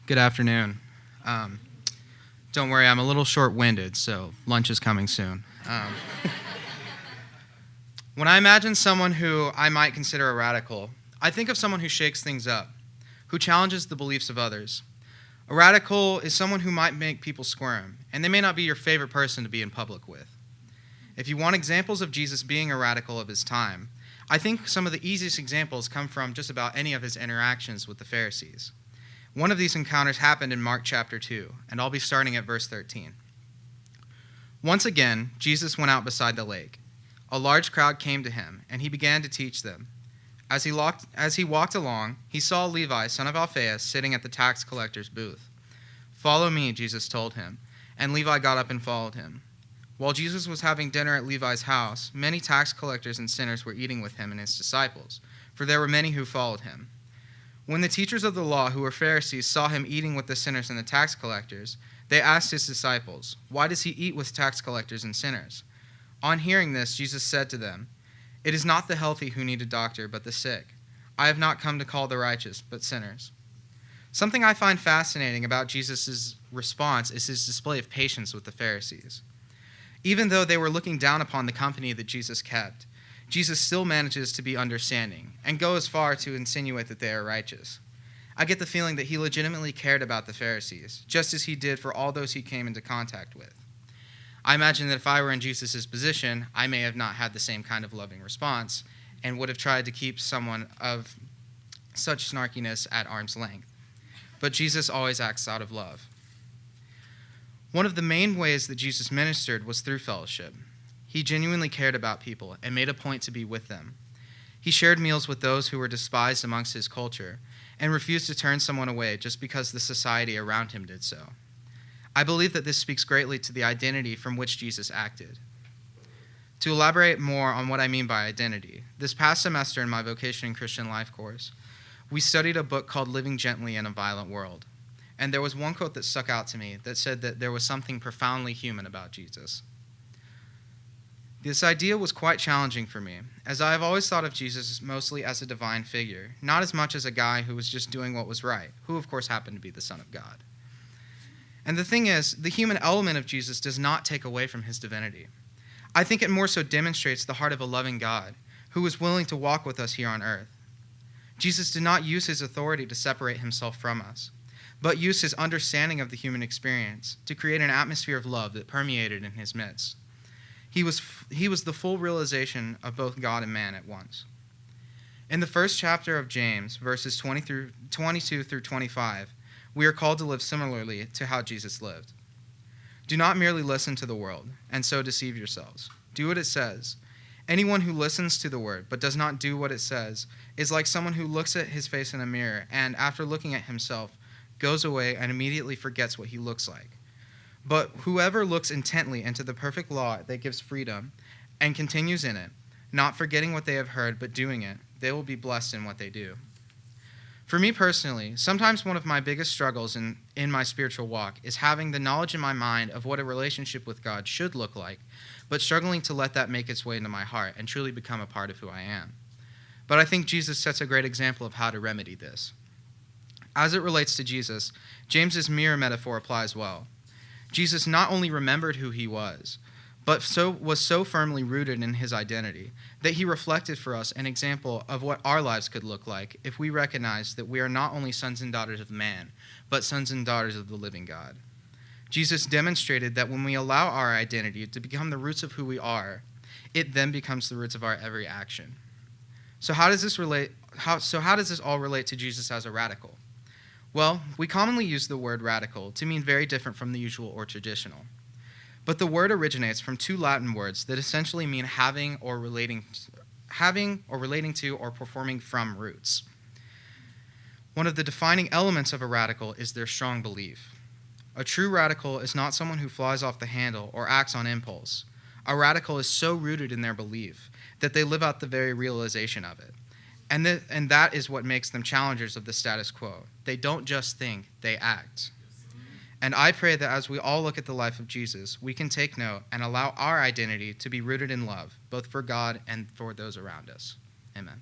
Good afternoon. Um, don't worry, I'm a little short-winded, so lunch is coming soon. When I imagine someone who I might consider a radical, I think of someone who shakes things up, who challenges the beliefs of others. A radical is someone who might make people squirm, and they may not be your favorite person to be in public with. If you want examples of Jesus being a radical of his time, I think some of the easiest examples come from just about any of his interactions with the Pharisees. One of these encounters happened in Mark chapter 2, and I'll be starting at verse 13. Once again, Jesus went out beside the lake. A large crowd came to him, and he began to teach them. As he walked along, he saw Levi, son of Alphaeus, sitting at the tax collector's booth. "Follow me," Jesus told him, and Levi got up and followed him. While Jesus was having dinner at Levi's house, many tax collectors and sinners were eating with him and his disciples, for there were many who followed him. When the teachers of the law, who were Pharisees, saw him eating with the sinners and the tax collectors, they asked his disciples, "Why does he eat with tax collectors and sinners?" On hearing this, Jesus said to them, "It is not the healthy who need a doctor, but the sick. I have not come to call the righteous, but sinners." Something I find fascinating about Jesus' response is his display of patience with the Pharisees. Even though they were looking down upon the company that Jesus kept, Jesus still manages to be understanding and go as far to insinuate that they are righteous. I get the feeling that he legitimately cared about the Pharisees, just as he did for all those he came into contact with. I imagine that if I were in Jesus' position, I may have not had the same kind of loving response and would have tried to keep someone of such snarkiness at arm's length. But Jesus always acts out of love. One of the main ways that Jesus ministered was through fellowship. He genuinely cared about people and made a point to be with them. He shared meals with those who were despised amongst his culture and refused to turn someone away just because the society around him did so. I believe that this speaks greatly to the identity from which Jesus acted. To elaborate more on what I mean by identity, this past semester in my Vocation in Christian Life course, we studied a book called Living Gently in a Violent World. And there was one quote that stuck out to me that said that there was something profoundly human about Jesus. This idea was quite challenging for me, as I have always thought of Jesus mostly as a divine figure, not as much as a guy who was just doing what was right, who of course happened to be the Son of God. And the thing is, the human element of Jesus does not take away from his divinity. I think it more so demonstrates the heart of a loving God who is willing to walk with us here on earth. Jesus did not use his authority to separate himself from us, but used his understanding of the human experience to create an atmosphere of love that permeated in his midst. He was the full realization of both God and man at once. In the first chapter of James, verses 22 through 25, we are called to live similarly to how Jesus lived. "Do not merely listen to the world, and so deceive yourselves. Do what it says. Anyone who listens to the word, but does not do what it says, is like someone who looks at his face in a mirror, and after looking at himself, goes away and immediately forgets what he looks like. But whoever looks intently into the perfect law that gives freedom, and continues in it, not forgetting what they have heard, but doing it, they will be blessed in what they do." For me personally, sometimes one of my biggest struggles in my spiritual walk is having the knowledge in my mind of what a relationship with God should look like, but struggling to let that make its way into my heart and truly become a part of who I am. But I think Jesus sets a great example of how to remedy this. As it relates to Jesus, James's mirror metaphor applies well. Jesus not only remembered who he was, but was so firmly rooted in his identity that he reflected for us an example of what our lives could look like if we recognize that we are not only sons and daughters of man, but sons and daughters of the living God. Jesus demonstrated that when we allow our identity to become the roots of who we are, it then becomes the roots of our every action. So how does this all relate to Jesus as a radical? Well, we commonly use the word radical to mean very different from the usual or traditional. But the word originates from two Latin words that essentially mean having or relating to or performing from roots. One of the defining elements of a radical is their strong belief. A true radical is not someone who flies off the handle or acts on impulse. A radical is so rooted in their belief that they live out the very realization of it. And that is what makes them challengers of the status quo. They don't just think, they act. And I pray that as we all look at the life of Jesus, we can take note and allow our identity to be rooted in love, both for God and for those around us. Amen.